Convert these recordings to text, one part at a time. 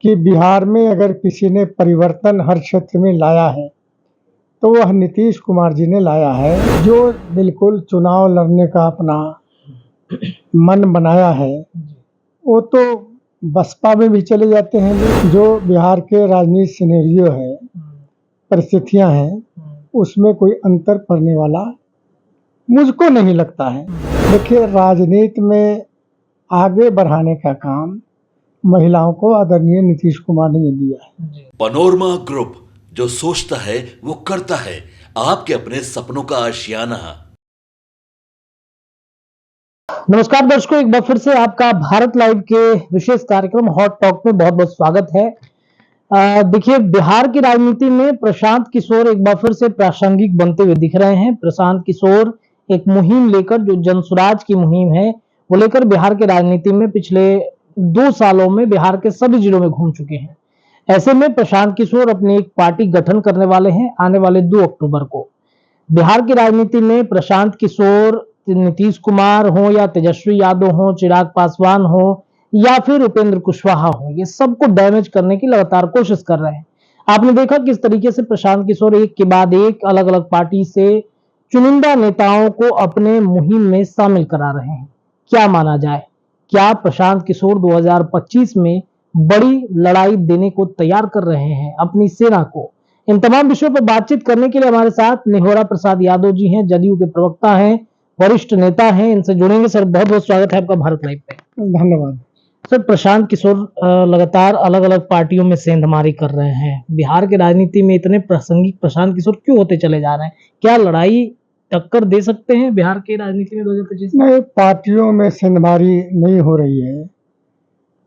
कि बिहार में अगर किसी ने परिवर्तन हर क्षेत्र में लाया है तो वह नीतीश कुमार जी ने लाया है, जो बिल्कुल चुनाव लड़ने का अपना मन बनाया है। वो तो बसपा में भी चले जाते हैं लोग। जो बिहार के राजनीतिक सिनेरियो है, परिस्थितियां हैं, उसमें कोई अंतर पड़ने वाला मुझको नहीं लगता है। देखिए, राजनीति में आगे बढ़ाने का काम महिलाओं को आदरणीय नीतीश कुमार ने दिया है। पनोरमा ग्रुप, जो सोचता है वो करता है। आपके अपने सपनों का आशियाना। नमस्कार दर्शकों, एक बार फिर से आपका भारत लाइव के विशेष कार्यक्रम हॉट टॉक में बहुत बहुत स्वागत है। देखिए, बिहार की राजनीति में प्रशांत किशोर एक बार फिर से प्रासंगिक बनते हुए दिख रहे हैं। प्रशांत किशोर एक मुहिम लेकर, जो जनसुराज की मुहिम है, वो लेकर बिहार की राजनीति में पिछले 2 सालों में बिहार के सभी जिलों में घूम चुके हैं। ऐसे में प्रशांत किशोर अपनी एक पार्टी गठन करने वाले हैं आने वाले 2 अक्टूबर को। बिहार की राजनीति में प्रशांत किशोर, नीतीश कुमार हो या तेजस्वी यादव हो, चिराग पासवान हो या फिर उपेंद्र कुशवाहा हो, ये सबको डैमेज करने की लगातार कोशिश कर रहे हैं। आपने देखा किस तरीके से प्रशांत किशोर एक के बाद एक अलग अलग पार्टी से चुनिंदा नेताओं को अपने मुहिम में शामिल करा रहे हैं। क्या माना जाए, क्या प्रशांत किशोर 2025 में बड़ी लड़ाई देने को तैयार कर रहे हैं अपनी सेना को? इन तमाम विषयों पर बातचीत करने के लिए हमारे साथ निहोरा प्रसाद यादव जी हैं, जदयू के प्रवक्ता हैं, वरिष्ठ नेता हैं। इनसे जुड़ेंगे। सर, बहुत बहुत स्वागत है आपका भारत लाइव पे। धन्यवाद। सर, प्रशांत किशोर लगातार अलग अलग पार्टियों में सेंधमारी कर रहे हैं। बिहार की राजनीति में इतने प्रासंगिक प्रशांत किशोर क्यों होते चले जा रहे हैं? क्या लड़ाई टक्कर दे सकते हैं बिहार की राजनीति में 2025 में? नहीं, पार्टियों में सेंधमारी नहीं हो रही है।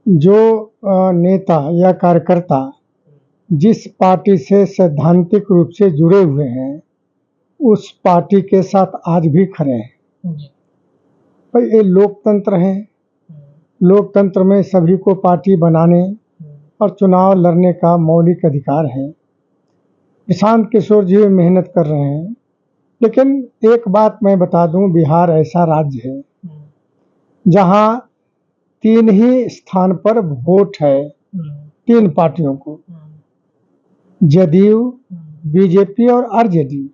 जो नेता या कार्यकर्ता जिस पार्टी से सैद्धांतिक रूप से जुड़े हुए हैं, उस पार्टी के साथ आज भी खड़े हैं। भाई, ये लोकतंत्र है। लोकतंत्र में सभी को पार्टी बनाने और चुनाव लड़ने का मौलिक अधिकार है। प्रशांत किशोर जी मेहनत कर रहे हैं, लेकिन एक बात मैं बता दूं, बिहार ऐसा राज्य है जहां 3 ही स्थान पर वोट है 3 पार्टियों को, जदयू, बीजेपी और आरजेडी।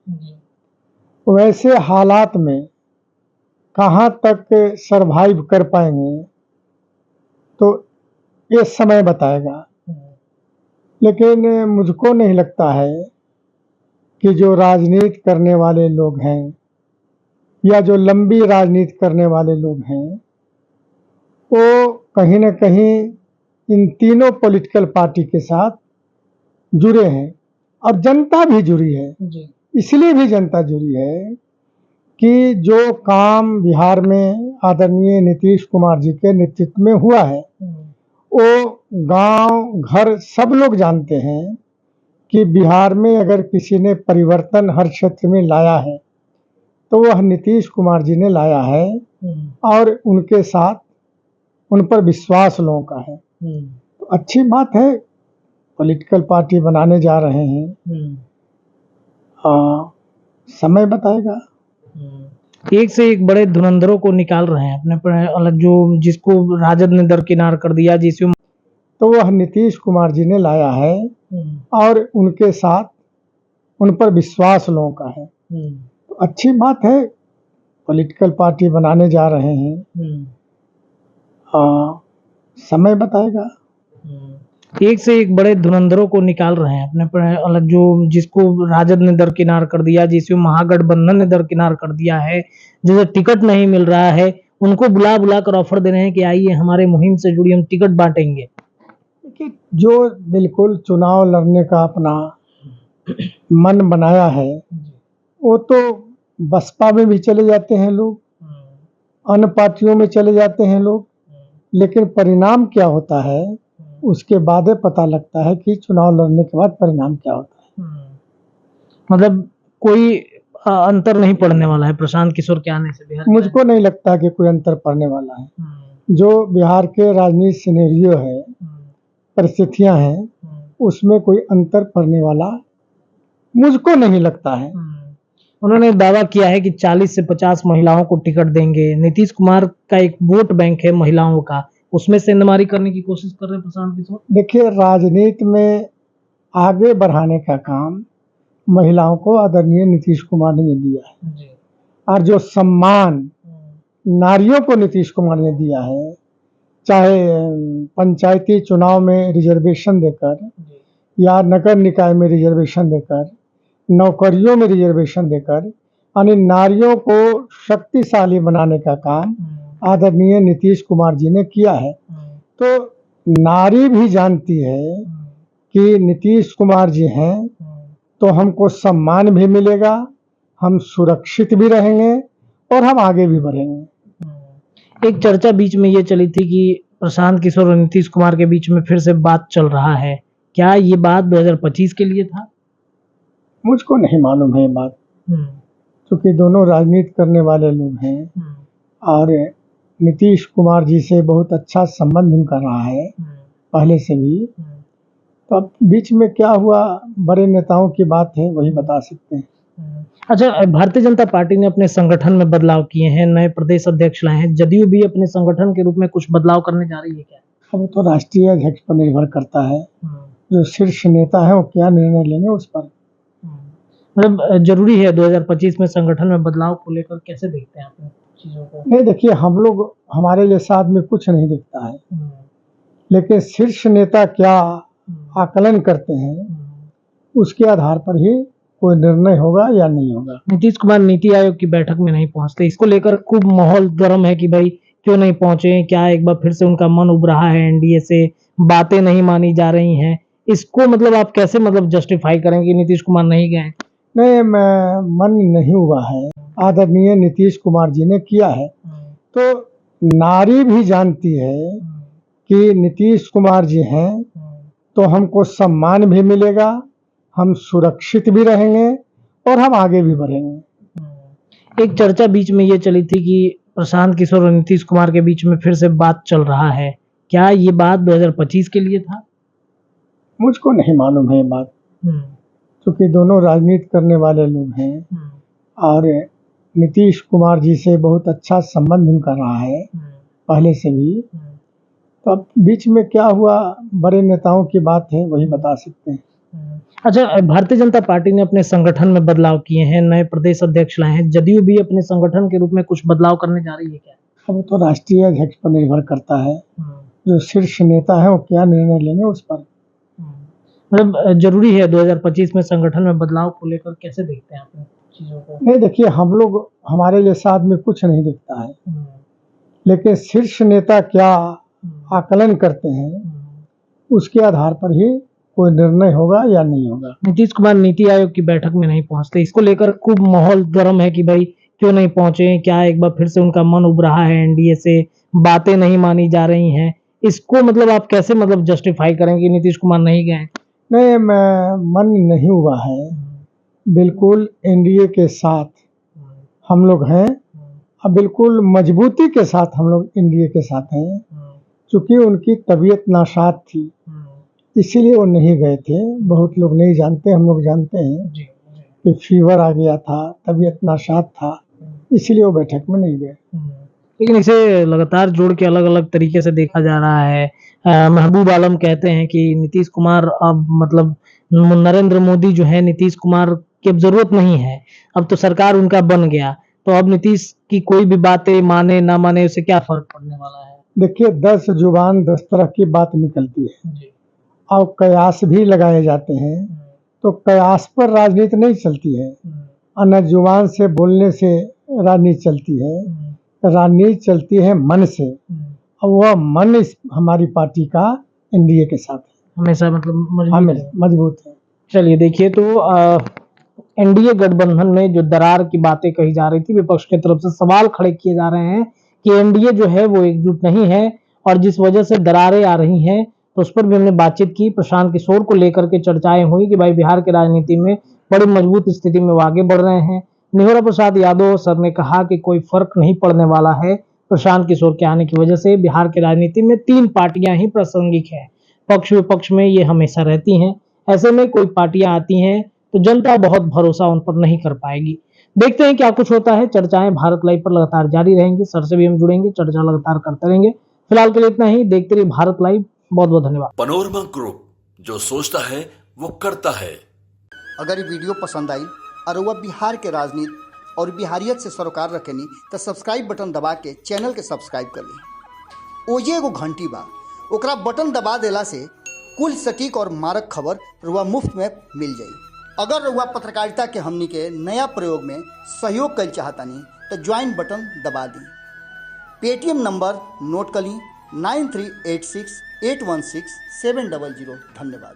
वैसे हालात में कहां तक सरवाइव कर पाएंगे तो ये समय बताएगा। लेकिन मुझको नहीं लगता है कि जो राजनीति करने वाले लोग हैं या जो लंबी राजनीति करने वाले लोग हैं, वो कहीं न कहीं इन तीनों पॉलिटिकल पार्टी के साथ जुड़े हैं और जनता भी जुड़ी है। इसलिए भी जनता जुड़ी है कि जो काम बिहार में आदरणीय नीतीश कुमार जी के नेतृत्व में हुआ है, वो गांव घर सब लोग जानते हैं कि बिहार में अगर किसी ने परिवर्तन हर क्षेत्र में लाया है तो वह नीतीश कुमार जी ने लाया है और उनके साथ उन पर विश्वास लोगों का है। तो अच्छी बात है, पॉलिटिकल पार्टी बनाने जा रहे हैं। समय बताएगा। एक से एक बड़े धुरंधरों को निकाल रहे हैं अपने पर अलग, जो जिसको राजद ने दरकिनार कर दिया, जिसमें तो वह नीतीश कुमार जी ने लाया है और उनके साथ उन पर विश्वास लोगों का है। तो अच्छी बात है, पॉलिटिकल पार्टी बनाने जा रहे हैं। समय बताएगा। एक से एक बड़े धुरंधरों को निकाल रहे हैं अपने पर अलग, जो जिसको राजद ने दरकिनार कर दिया, जिसमें महागठबंधन ने दरकिनार कर दिया है, जिसे टिकट नहीं मिल रहा है, उनको बुला बुला कर ऑफर दे रहे हैं कि आइए हमारे मुहिम से जुड़िए, हम टिकट बांटेंगे। कि जो बिल्कुल चुनाव लड़ने का अपना मन बनाया है, वो तो बसपा में भी चले जाते हैं लोग, अन्य पार्टियों में चले जाते हैं लोग, लेकिन परिणाम क्या होता है उसके बाद पता लगता है कि चुनाव लड़ने के बाद परिणाम क्या होता है। मतलब कोई अंतर नहीं पड़ने वाला है प्रशांत किशोर के आने से बिहार? मुझको नहीं लगता कि कोई अंतर पड़ने वाला है। जो बिहार के राजनीतिक सिनेरियो है, परिस्थितियां हैं, उसमें कोई अंतर पड़ने वाला मुझको नहीं लगता है। उन्होंने दावा किया है कि 40 से 50 महिलाओं को टिकट देंगे। नीतीश कुमार का एक वोट बैंक है महिलाओं का, उसमें सेंधमारी करने की कोशिश कर रहे हैं प्रशांत किशोर? देखिए, राजनीति में आगे बढ़ाने का काम महिलाओं को आदरणीय नीतीश कुमार ने दिया है, जी। और जो सम्मान नारियों को नीतीश कुमार ने दिया है, चाहे पंचायती चुनाव में रिजर्वेशन देकर जी। या नगर निकाय में रिजर्वेशन देकर, नौकरियों में रिजर्वेशन देकर, यानी नारियों को शक्तिशाली बनाने का काम आदरणीय नीतीश कुमार जी ने किया है। तो नारी भी जानती है कि नीतीश कुमार जी हैं तो हमको सम्मान भी मिलेगा, हम सुरक्षित भी रहेंगे और हम आगे भी बढ़ेंगे। एक चर्चा बीच में ये चली थी कि प्रशांत किशोर और नीतीश कुमार के बीच में फिर से बात चल रहा है, क्या ये बात 2025 के लिए था? मुझको नहीं मालूम है ये बात, क्योंकि दोनों राजनीति करने वाले लोग हैं और नीतीश कुमार जी से बहुत अच्छा संबंध उनका रहा है पहले से भी। तो अब बीच में क्या हुआ, बड़े नेताओं की बात है, वही बता सकते हैं। अच्छा, भारतीय जनता पार्टी ने अपने संगठन में बदलाव किए हैं, नए प्रदेश अध्यक्ष लाए हैं, जदयू भी अपने संगठन के रूप में कुछ बदलाव करने जा रही है क्या? अब तो राष्ट्रीय अध्यक्ष पर निर्भर करता है, जो शीर्ष नेता है वो क्या निर्णय लेंगे उस पर। मतलब जरूरी है 2025 में संगठन में बदलाव को लेकर, कैसे देखते हैं आप चीजों को? नहीं, देखिए, हम लोग, हमारे जैसा आदमी कुछ नहीं दिखता है, लेकिन शीर्ष नेता क्या आकलन करते हैं उसके आधार पर ही कोई निर्णय होगा या नहीं होगा। नीतीश कुमार नीति आयोग की बैठक में नहीं पहुंचते, इसको लेकर खूब माहौल गर्म है कि भाई क्यों नहीं पहुंचे, क्या एक बार फिर से उनका मन उब रहा है एनडीए से, बातें नहीं मानी जा रही हैं, इसको मतलब आप कैसे मतलब जस्टिफाई करेंगे नीतीश कुमार नहीं गए? नहीं, मन नहीं हुआ है, आदरणीय नीतीश कुमार जी ने किया है। तो नारी भी जानती है कि नीतीश कुमार जी हैं तो हमको सम्मान भी मिलेगा, हम सुरक्षित भी रहेंगे और हम आगे भी बढ़ेंगे। एक चर्चा बीच में ये चली थी कि प्रशांत किशोर और नीतीश कुमार के बीच में फिर से बात चल रहा है, क्या ये बात 2025 के लिए था? मुझको नहीं मालूम है ये बात, क्योंकि दोनों राजनीति करने वाले लोग हैं और नीतीश कुमार जी से बहुत अच्छा संबंध उनका रहा है पहले से भी। तो अब बीच में क्या हुआ, बड़े नेताओं की बात है, वही बता सकते हैं। अच्छा, भारतीय जनता पार्टी ने अपने संगठन में बदलाव किए हैं, नए प्रदेश अध्यक्ष लाए हैं, जदयू भी अपने संगठन के रूप में कुछ बदलाव करने जा रही है क्या? अब तो राष्ट्रीय अध्यक्ष पर निर्भर करता है, जो शीर्ष नेता है वो क्या निर्णय लेंगे उस पर। मतलब जरूरी है 2025 में संगठन में बदलाव को लेकर, कैसे देखते हैं आप चीजों को? नहीं, देखिए, हम लोग, हमारे जैसा आदमी कुछ नहीं दिखता है, लेकिन शीर्ष नेता क्या आकलन करते हैं उसके आधार पर ही कोई निर्णय होगा या नहीं होगा। नीतीश कुमार नीति आयोग की बैठक में नहीं पहुंचते, इसको लेकर खूब माहौल गर्म है कि भाई क्यों नहीं पहुंचे, क्या एक बार फिर से उनका मन उब रहा है एनडीए से, बातें नहीं मानी जा रही हैं, इसको मतलब आप कैसे मतलब जस्टिफाई करेंगे नीतीश कुमार नहीं गए? नहीं, मन नहीं हुआ है, बिल्कुल एनडीए के साथ हम लोग हैं, अब बिल्कुल मजबूती के साथ हम लोग एनडीए के साथ हैं। चूंकि उनकी तबीयत नासाज थी इसीलिए वो नहीं गए थे। बहुत लोग नहीं जानते, हम लोग जानते हैं कि फीवर आ गया था, तबीयत नासाज था, इसलिए वो बैठक में नहीं गए। लेकिन इसे लगातार जोड़ के अलग अलग तरीके से देखा जा रहा है। महबूब आलम कहते हैं कि नीतीश कुमार अब मतलब नरेंद्र मोदी जो है नीतीश कुमार की अब जरूरत नहीं है, अब तो सरकार उनका बन गया, तो अब नीतीश की कोई भी बातें माने ना माने उससे क्या फर्क पड़ने वाला है? देखिए, 10 जुबान 10 तरह की बात निकलती है जी। और कयास भी लगाए जाते हैं, तो कयास पर राजनीति नहीं चलती है, और न जुबान से बोलने से राजनीति चलती है, राजनीति चलती है मन से, और वह मन हमारी पार्टी का एनडीए के साथ है, हमेशा मतलब मजबूत है। चलिए देखिए, तो एनडीए गठबंधन में जो दरार की बातें कही जा रही थी, विपक्ष की तरफ से सवाल खड़े किए जा रहे हैं कि एनडीए जो है वो एकजुट नहीं है और जिस वजह से दरारें आ रही हैं, तो उस पर भी हमने बातचीत की। प्रशांत किशोर को लेकर के चर्चाएं हुई कि भाई बिहार की राजनीति में बड़ी मजबूत स्थिति में वो आगे बढ़ रहे हैं। निहोरा प्रसाद यादव सर ने कहा कि कोई फर्क नहीं पड़ने वाला है प्रशांत किशोर के आने की वजह से। बिहार की राजनीति में 3 पार्टियां ही प्रासंगिक है, पक्ष विपक्ष में ये हमेशा रहती हैं, ऐसे में कोई पार्टियां आती हैं तो जनता बहुत भरोसा उन पर नहीं कर पाएगी। देखते हैं क्या कुछ होता है। चर्चाएं भारत लाइव पर लगातार जारी रहेंगी, सर से भी हम जुड़ेंगे, चर्चा लगातार करते रहेंगे। फिलहाल के लिए इतना ही। देखते रहिए भारत लाइव। बहुत बहुत धन्यवाद। पनोरमा ग्रुप, जो सोचता है वो करता है। अगर ये वीडियो पसंद आई और वह बिहार के राजनीति और बिहारियत से सरोकार रखेनी तो सब्सक्राइब बटन दबा के चैनल के सब्सक्राइब कर ली। ओजे एगो घंटी बा, ओकरा बटन दबा देला से कुल सटीक और मारक खबर रुआ मुफ्त में मिल जाई। अगर रुआ पत्रकारिता के हमनी के नया प्रयोग में सहयोग कर चाहतानी तो ज्वाइन बटन दबा दी। पेटीएम नंबर नोट कर ली 9386816700। धन्यवाद।